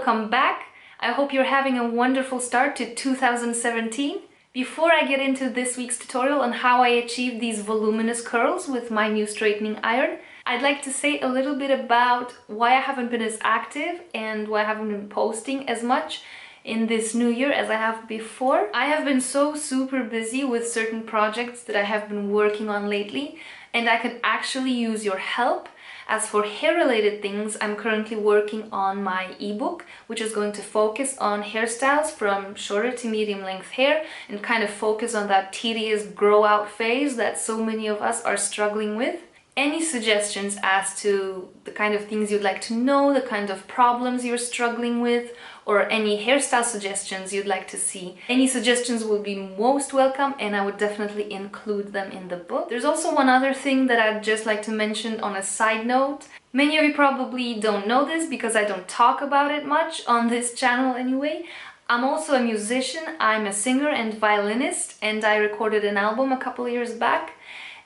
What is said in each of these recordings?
welcome back. I hope you're having a wonderful start to 2017. Before I get into this week's tutorial on how I achieved these voluminous curls with my new straightening iron, I'd like to say a little bit about why I haven't been as active and why I haven't been posting as much in this new year as I have before. I have been so super busy with certain projects that I have been working on lately, and I could actually use your help. As for hair-related things, I'm currently working on my ebook, which is going to focus on hairstyles from shorter to medium length hair and kind of focus on that tedious grow out phase that so many of us are struggling with. Any suggestions as to the kind of things you'd like to know, the kind of problems you're struggling with, or any hairstyle suggestions you'd like to see, any suggestions would be most welcome, and I would definitely include them in the book. There's also one other thing that I'd just like to mention on a side note. Many of you probably don't know this because I don't talk about it much on this channel anyway. I'm also a musician. I'm a singer and violinist, and I recorded an album a couple of years back.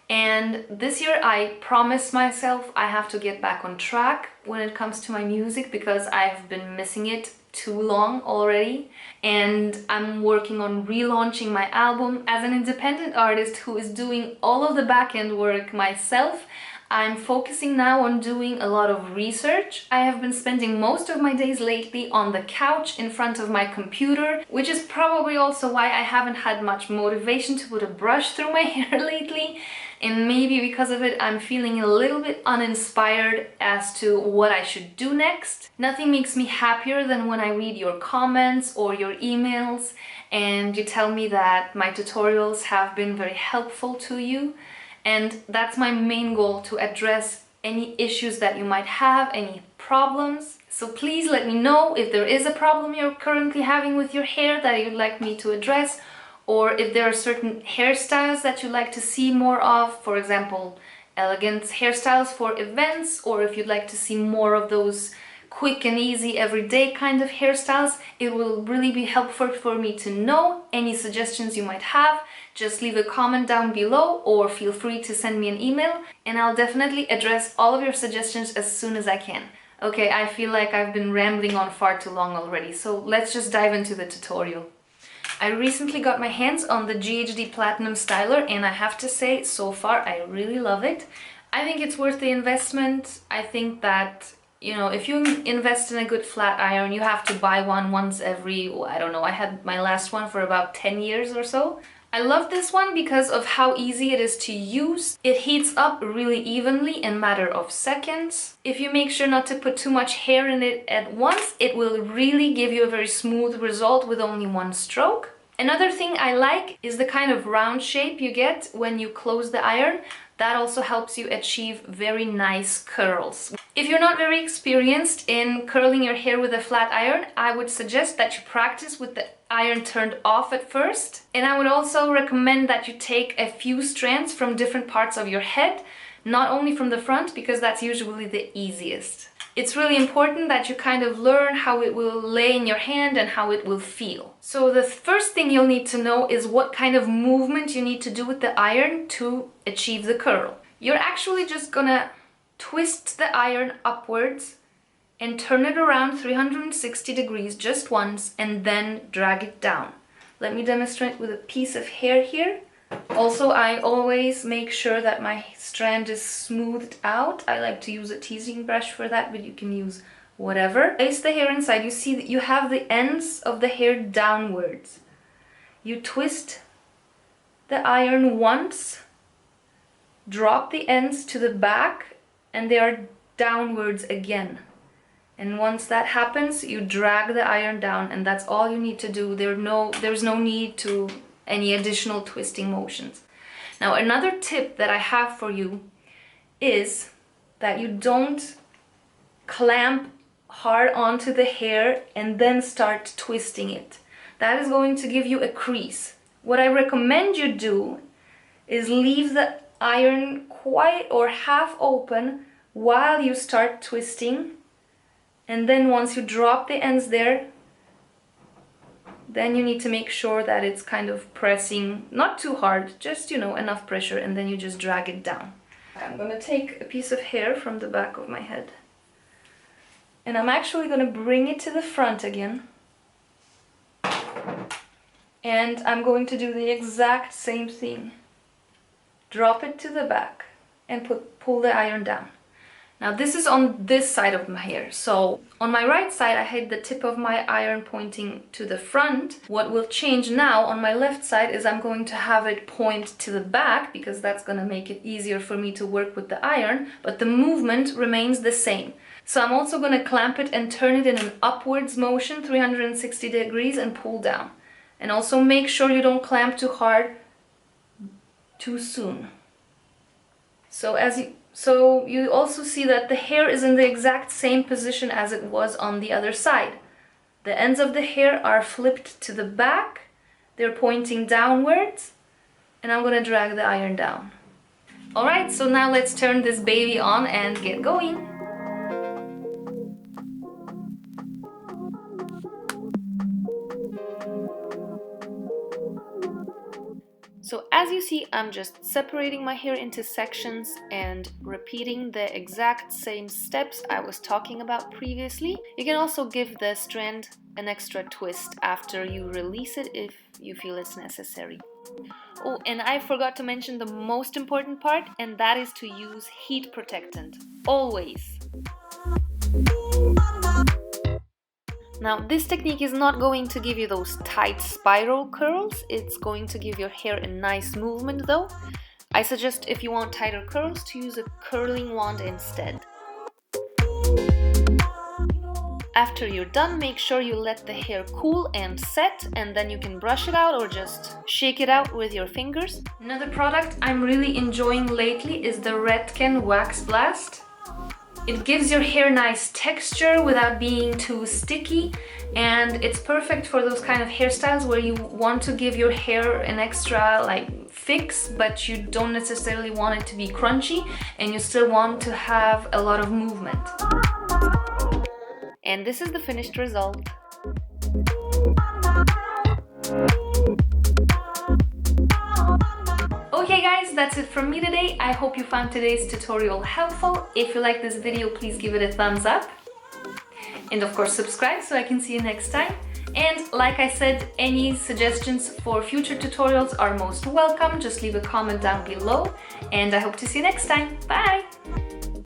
And this year I promised myself I have to get back on track when it comes to my music because I've been missing it too long already, and I'm working on relaunching my album. As an independent artist who is doing all of the back-end work myself, I'm focusing now on doing a lot of research. I have been spending most of my days lately on the couch in front of my computer, which is probably also why I haven't had much motivation to put a brush through my hair lately. And maybe because of it, I'm feeling a little bit uninspired as to what I should do next. Nothing makes me happier than when I read your comments or your emails and you tell me that my tutorials have been very helpful to you. And that's my main goal, to address any issues that you might have, any problems. So please let me know if there is a problem you're currently having with your hair that you'd like me to address, or if there are certain hairstyles that you'd like to see more of, for example, elegant hairstyles for events, or if you'd like to see more of those quick and easy everyday kind of hairstyles. It will really be helpful for me to know any suggestions you might have. Just leave a comment down below or feel free to send me an email, and I'll definitely address all of your suggestions as soon as I can. Okay, I feel like I've been rambling on far too long already, so let's just dive into the tutorial. I recently got my hands on the GHD Platinum Styler, and I have to say, so far I really love it. I think it's worth the investment. I think that, you know, if you invest in a good flat iron, you have to buy one once every, I don't know, I had my last one for about 10 years or so. I love this one because of how easy it is to use. It heats up really evenly in a matter of seconds. If you make sure not to put too much hair in it at once, it will really give you a very smooth result with only one stroke. Another thing I like is the kind of round shape you get when you close the iron. That also helps you achieve very nice curls. If you're not very experienced in curling your hair with a flat iron, I would suggest that you practice with the iron turned off at first. And I would also recommend that you take a few strands from different parts of your head, not only from the front, because that's usually the easiest. It's really important that you kind of learn how it will lay in your hand and how it will feel. So the first thing you'll need to know is what kind of movement you need to do with the iron to achieve the curl. You're actually just gonna twist the iron upwards and turn it around 360 degrees just once and then drag it down. Let me demonstrate with a piece of hair here. Also, I always make sure that my strand is smoothed out. I like to use a teasing brush for that, but you can use whatever. Place the hair inside. You see that you have the ends of the hair downwards. You twist the iron once, drop the ends to the back, and they are downwards again. And once that happens, you drag the iron down, and that's all you need to do. There's no need to any additional twisting motions. Now, another tip that I have for you is that you don't clamp hard onto the hair and then start twisting it. That is going to give you a crease. What I recommend you do is leave the iron quite or half open while you start twisting, and then once you drop the ends there, then you need to make sure that it's kind of pressing, not too hard, just, you know, enough pressure, and then you just drag it down. I'm gonna take a piece of hair from the back of my head And I'm actually going to bring it to the front again. And I'm going to do the exact same thing. Drop it to the back and pull the iron down. Now this is on this side of my hair. So on my right side, I had the tip of my iron pointing to the front. What will change now on my left side is I'm going to have it point to the back because that's going to make it easier for me to work with the iron, but the movement remains the same. So I'm also going to clamp it and turn it in an upwards motion, 360 degrees, and pull down. And also make sure you don't clamp too hard too soon. So you also see that the hair is in the exact same position as it was on the other side. The ends of the hair are flipped to the back, they're pointing downwards, and I'm gonna drag the iron down. Alright, so now let's turn this baby on and get going. So as you see, I'm just separating my hair into sections and repeating the exact same steps I was talking about previously. You can also give the strand an extra twist after you release it if you feel it's necessary. Oh, and I forgot to mention the most important part, and that is to use heat protectant. Always! Now, this technique is not going to give you those tight spiral curls, it's going to give your hair a nice movement though. I suggest if you want tighter curls to use a curling wand instead. After you're done, make sure you let the hair cool and set, and then you can brush it out or just shake it out with your fingers. Another product I'm really enjoying lately is the Redken Wax Blast. It gives your hair nice texture without being too sticky, and it's perfect for those kind of hairstyles where you want to give your hair an extra fix, but you don't necessarily want it to be crunchy and you still want to have a lot of movement. And this is the finished result. Okay guys, that's it from me today. I hope you found today's tutorial helpful. If you like this video, please give it a thumbs up. And of course subscribe so I can see you next time. And like I said, any suggestions for future tutorials are most welcome. Just leave a comment down below. And I hope to see you next time. Bye!